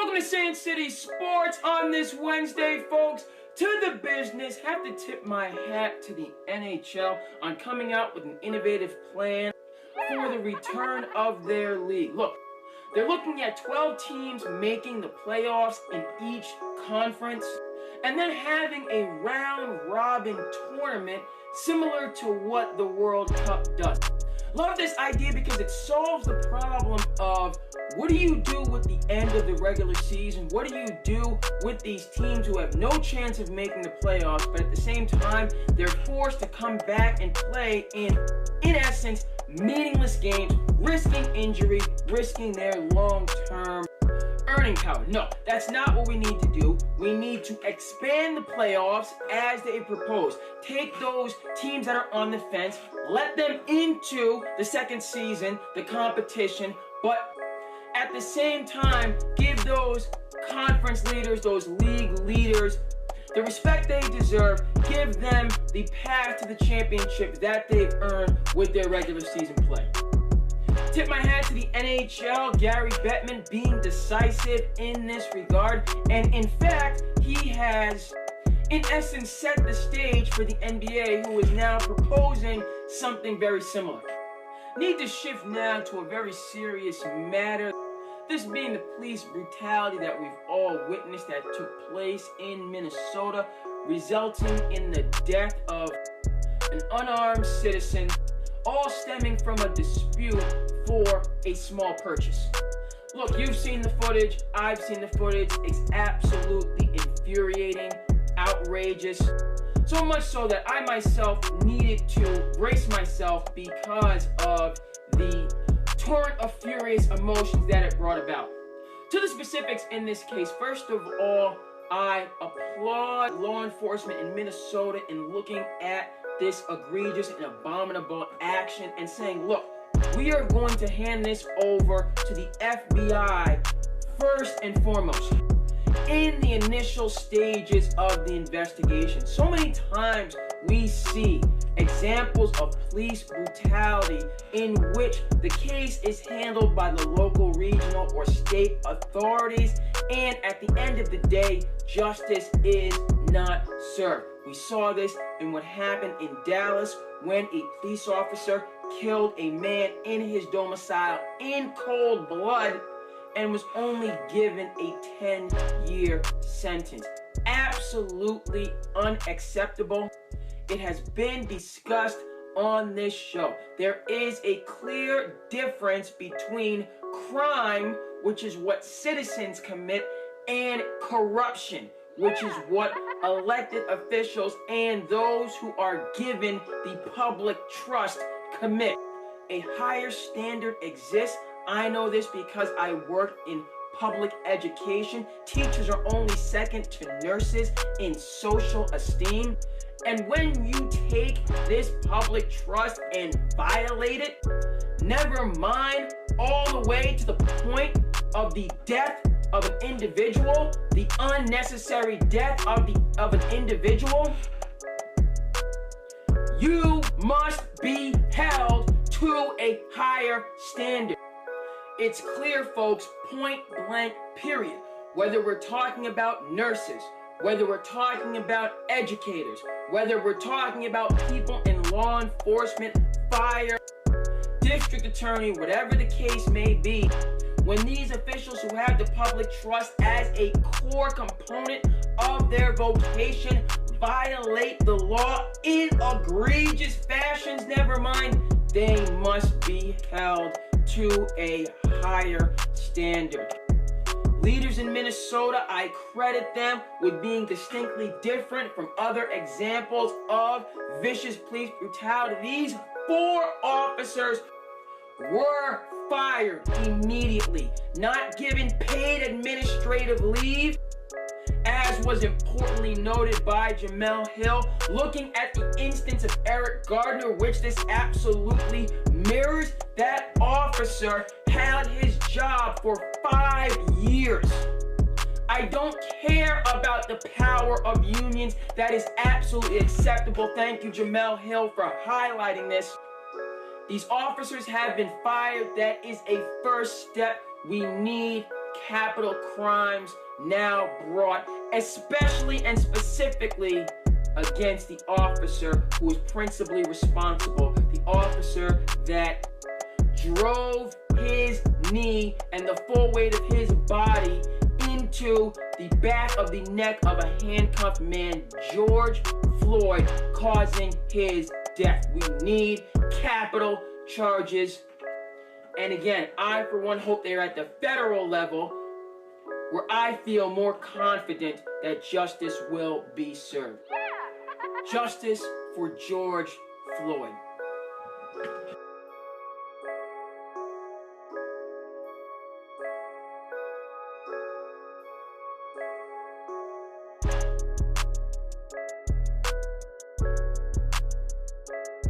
Welcome to SandCity Sports on this Wednesday, folks. To the business, have to tip my hat to the NHL on coming out with an innovative plan for the return of their league. Look, they're looking at 12 teams making the playoffs in each conference and then having a round-robin tournament similar to what the World Cup does. Love this idea because it solves the problem of what do you do with the end of the regular season? What do you do with these teams who have no chance of making the playoffs, but at the same time, they're forced to come back and play in essence, meaningless games, risking injury, risking their long-term earning power? No, that's not what we need to do. We need to expand the playoffs as they propose. Take those teams that are on the fence, let them into the second season, the competition, but at the same time, give those conference leaders, those league leaders, the respect they deserve. Give them the path to the championship that they've earned with their regular season play. Tip my hat to the NHL, Gary Bettman being decisive in this regard. And in fact, he has, in essence, set the stage for the NBA, who is now proposing something very similar. Need to shift now to a very serious matter. This being the police brutality that we've all witnessed that took place in Minnesota, resulting in the death of an unarmed citizen, all stemming from a dispute for a small purchase. Look, you've seen the footage, I've seen the footage. It's absolutely infuriating, outrageous. So much so that I myself needed to brace myself because of the torrent of furious emotions that it brought about. To the specifics in this case, first of all, I applaud law enforcement in Minnesota in looking at this egregious and abominable action and saying, look, we are going to hand this over to the FBI first and foremost in the initial stages of the investigation. So many times we see examples of police brutality in which the case is handled by the local, regional, or state authorities, and at the end of the day, justice is not served. We saw this in what happened in Dallas when a police officer killed a man in his domicile in cold blood and was only given a 10-year sentence. Absolutely unacceptable. It has been discussed on this show. There is a clear difference between crime, which is what citizens commit, and corruption, which is what elected officials and those who are given the public trust commit. A higher standard exists. I know this because I work in public education. Teachers are only second to nurses in social esteem. And when you take this public trust and violate it, never mind all the way to the point of the death of an individual, the unnecessary death of an individual, you must be held to a higher standard. It's clear, folks, point blank, period. Whether we're talking about nurses, whether we're talking about educators, whether we're talking about people in law enforcement, fire, district attorney, whatever the case may be, when these officials who have the public trust as a core component of their vocation violate the law in egregious fashions, never mind, they must be held to a higher standard. Leaders in Minnesota, I credit them with being distinctly different from other examples of vicious police brutality. These 4 officers were fired immediately, not given paid administrative leave, as was importantly noted by Jamel Hill. Looking at the instance of Eric Gardner, which this absolutely mirrors, that officer held his job for 5 years. I don't care about the power of unions. That is absolutely acceptable. Thank you, Jamel Hill, for highlighting this. These officers have been fired. That is a first step. We need capital crimes now brought, especially and specifically against the officer who is principally responsible, the officer that drove his knee and the full weight of his body into the back of the neck of a handcuffed man, George Floyd, causing his death. We need capital charges. And again, I for one hope they're at the federal level, where I feel more confident that justice will be served. Justice for George Floyd.